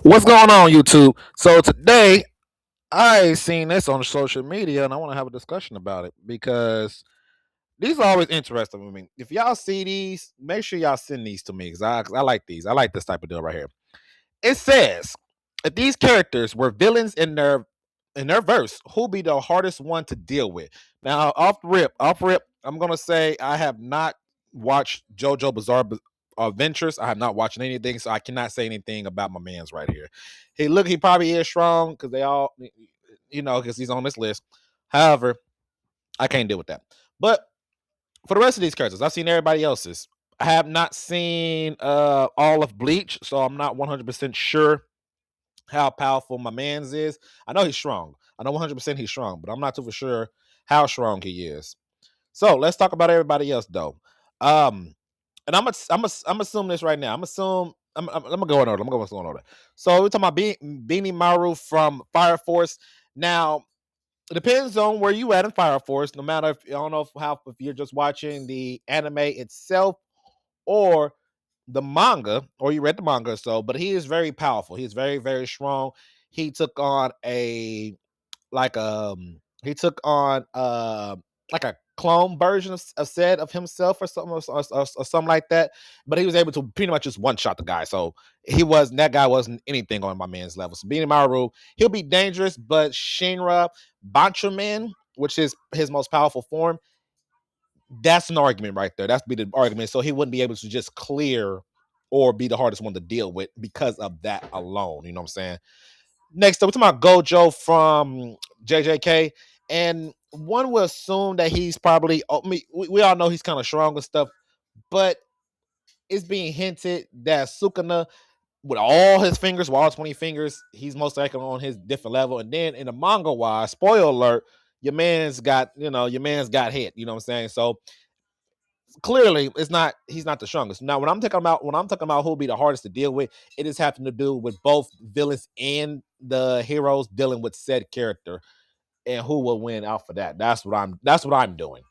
What's going on, YouTube? So today I seen this on social media and I want to have a discussion about it because these are always interesting with me. If y'all see these, make sure y'all send these to me because I like these. I like this type of deal right here. It says if these characters were villains in their verse, who be the hardest one to deal with? Now, off rip, I'm gonna say I have not watched JoJo Bizarre Adventures. I have not watched anything, so I cannot say anything about my man's right here. He probably is strong because they all, because he's on this list. However, I can't deal with that. But for the rest of these characters, I've seen everybody else's. I have not seen all of Bleach, so I'm not 100% sure how powerful my man's is. I know he's strong. I know 100% he's strong, but I'm not too for sure how strong he is. So let's talk about everybody else though. Um, and I'm assuming this right now. I'm gonna go in order. I'm gonna go in order. So we're talking about Beanie Maru from Fire Force. Now it depends on where you at in Fire Force. No matter if I don't know if you're just watching the anime itself or the manga, or you read the manga or so, but he is very powerful. He's very, very strong. He took on a like he took on like a clone version of said of himself or something or something like that. But he was able to pretty much just one shot the guy. So that guy wasn't anything on my man's level. So being Maru, he'll be dangerous, but Shinra Bantraman, which is his most powerful form, that's an argument right there. That's be the argument. So he wouldn't be able to just clear or be the hardest one to deal with because of that alone. You know what I'm saying? Next up, we're talking about Gojo from JJK. And one will assume that he's probably, we all know he's kind of strong and stuff, but it's being hinted that Sukuna, with all his fingers, with all 20 fingers, he's most likely on his different level. And then in the manga wise, spoiler alert, your man's got hit. You know what I'm saying? So clearly he's not the strongest. Now when I'm talking about who'll be the hardest to deal with, it is having to do with both villains and the heroes dealing with said character and who will win out for that. That's what I'm doing.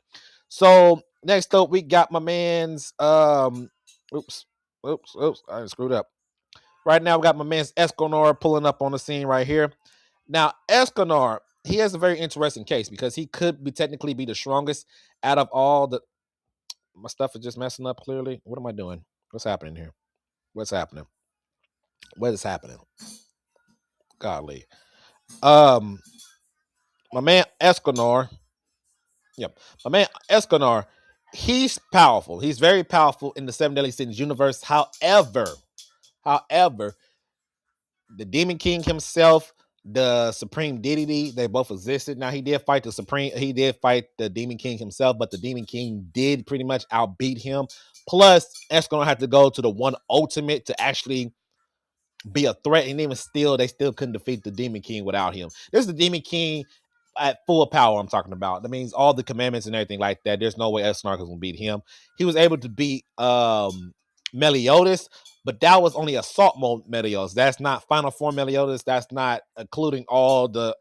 So next up we got my man's oops, I screwed up. Right now we got my man's Escanor pulling up on the scene right here. Now Escanor, he has a very interesting case because he could be technically be the strongest out of all the my stuff is just messing up clearly. What am I doing? What's happening here? What's happening? What is happening? Golly. Um, my man Escanor. Yep. My man Escanor, he's powerful. He's very powerful in the Seven Deadly Sins universe. However, the Demon King himself, the Supreme Deity, they both existed. Now he did fight the Demon King himself, but the Demon King did pretty much outbeat him. Plus, Escanor had to go to the one ultimate to actually be a threat, and even still, they still couldn't defeat the Demon King without him. This is the Demon King at full power. I'm talking about. That means all the commandments and everything like that. There's no way Esnark can beat him. He was able to beat Meliodas, but that was only assault mode Meliodas. That's not final form Meliodas. That's not including all the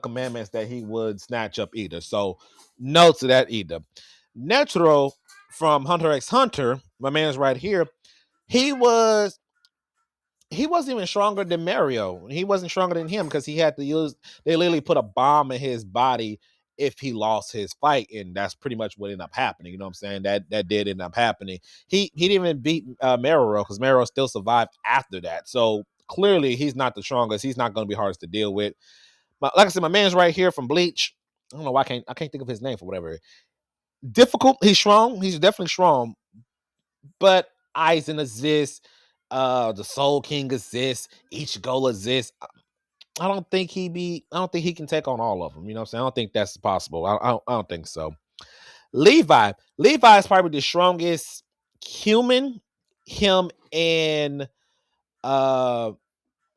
commandments that he would snatch up either. So no to that either. Netero from Hunter x Hunter, my man's right here. He was he wasn't even stronger than Mario. He wasn't stronger than him because he had to use. They literally put a bomb in his body if he lost his fight, and that's pretty much what ended up happening. You know what I'm saying? That did end up happening. He didn't even beat Mario because Mario still survived after that. So clearly, he's not the strongest. He's not going to be hardest to deal with. But like I said, my man's right here from Bleach. I don't know why I can't think of his name for whatever. Difficult. He's strong. He's definitely strong, but Aizen exists. The Soul King exists. Ichigo exists. I don't think he can take on all of them. You know what I'm saying? I don't think that's possible. I don't think so. Levi is probably the strongest human. Him and uh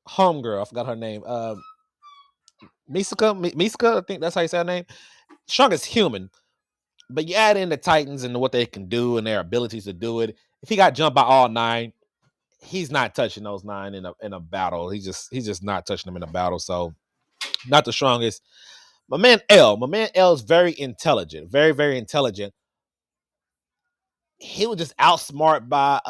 homegirl. I forgot her name. Misaka. I think that's how you say her name. Strongest human. But you add in the Titans and what they can do and their abilities to do it. If he got jumped by all nine, he's not touching those nine in a battle. He's just not touching them in a battle. So not the strongest. My man L is very intelligent, very very intelligent. He was just outsmarted by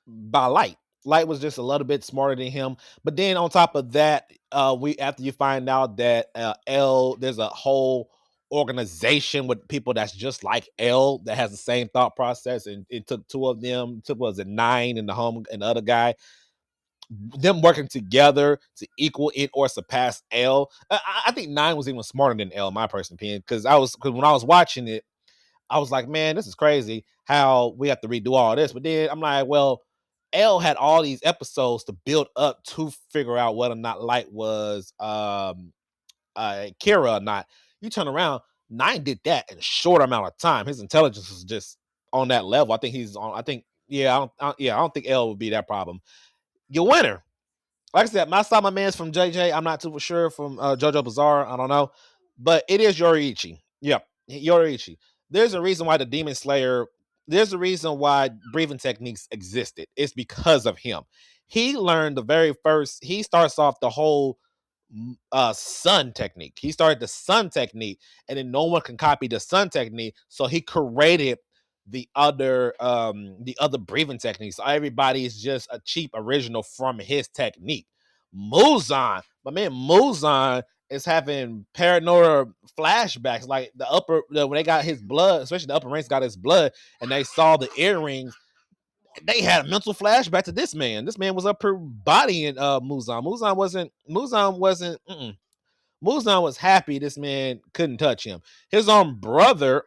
Light. Light was just a little bit smarter than him. But then on top of that, we after you find out that L, there's a whole organization with people that's just like L that has the same thought process, and it took two of them. Took was it nine and the other guy, them working together to equal it or surpass L. I think nine was even smarter than L, in my personal opinion, because when I was watching it, I was like, man, this is crazy how we have to redo all this. But then I'm like, well, L had all these episodes to build up to figure out whether or not Light was Kira or not. You turn around, Nine did that in a short amount of time. His intelligence is just on that level. I think he's on. I think I don't think L would be that problem. Your winner, like I said, I saw my man's from JJ. I'm not too sure from JoJo Bizarre. I don't know, but it is Yoriichi. Yep, Yoriichi. There's a reason why the Demon Slayer. There's a reason why breathing techniques existed. It's because of him. He learned the very first. He starts off the whole sun technique. He started the sun technique, and then no one can copy the sun technique. So he created the other breathing techniques. So everybody is just a cheap original from his technique. Muzan, my man Muzan is having paranoia flashbacks, like when they got his blood, especially the upper ranks got his blood, and they saw the earrings. They had a mental flashback to this man. This man was up her body in Muzan. Muzan was happy this man couldn't touch him. His own brother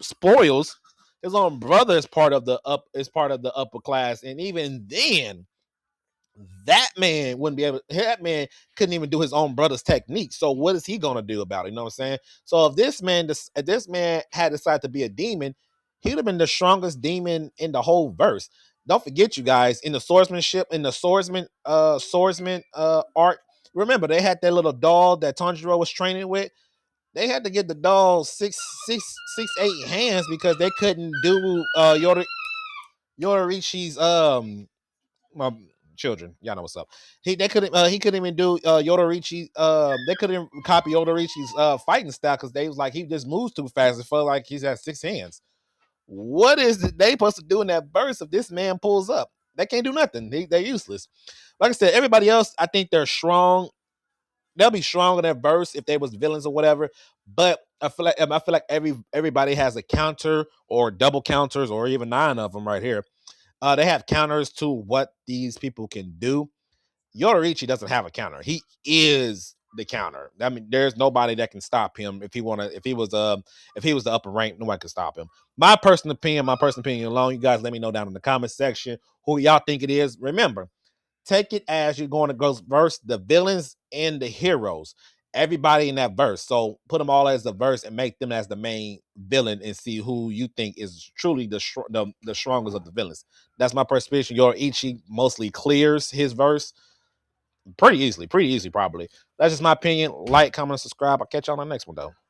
spoils. His own brother is part of the upper class, and even then, that man wouldn't be able. That man couldn't even do his own brother's technique. So what is he gonna do about it? You know what I'm saying? So if this man had decided to be a demon, he'd have been the strongest demon in the whole verse. Don't forget, you guys, in the swordsman arc. Remember, they had that little doll that Tanjiro was training with. They had to get the doll 8 hands because they couldn't do Yororichi's my children. Y'all know what's up. He couldn't even do Yororichi. They couldn't copy Yororichi's fighting style because they was like he just moves too fast. It felt like he's had 6 hands. What is they supposed to do in that burst if this man pulls up? They can't do nothing. They're useless. Like I said, everybody else, I think they're strong. They'll be strong in that verse if they was villains or whatever. But I feel like everybody has a counter or double counters or even 9 of them right here. They have counters to what these people can do. Yororichi doesn't have a counter. He is the counter. I mean, there's nobody that can stop him if he was the upper rank, nobody can stop him. My personal opinion alone. You guys let me know down in the comment section who y'all think it is. Remember, take it as you're going to go verse the villains and the heroes. Everybody in that verse. So put them all as the verse and make them as the main villain and see who you think is truly the strongest of the villains. That's my perspective. Yororichi mostly clears his verse pretty easily, probably. That's just my opinion. Like, comment, subscribe. I'll catch y'all on the next one, though.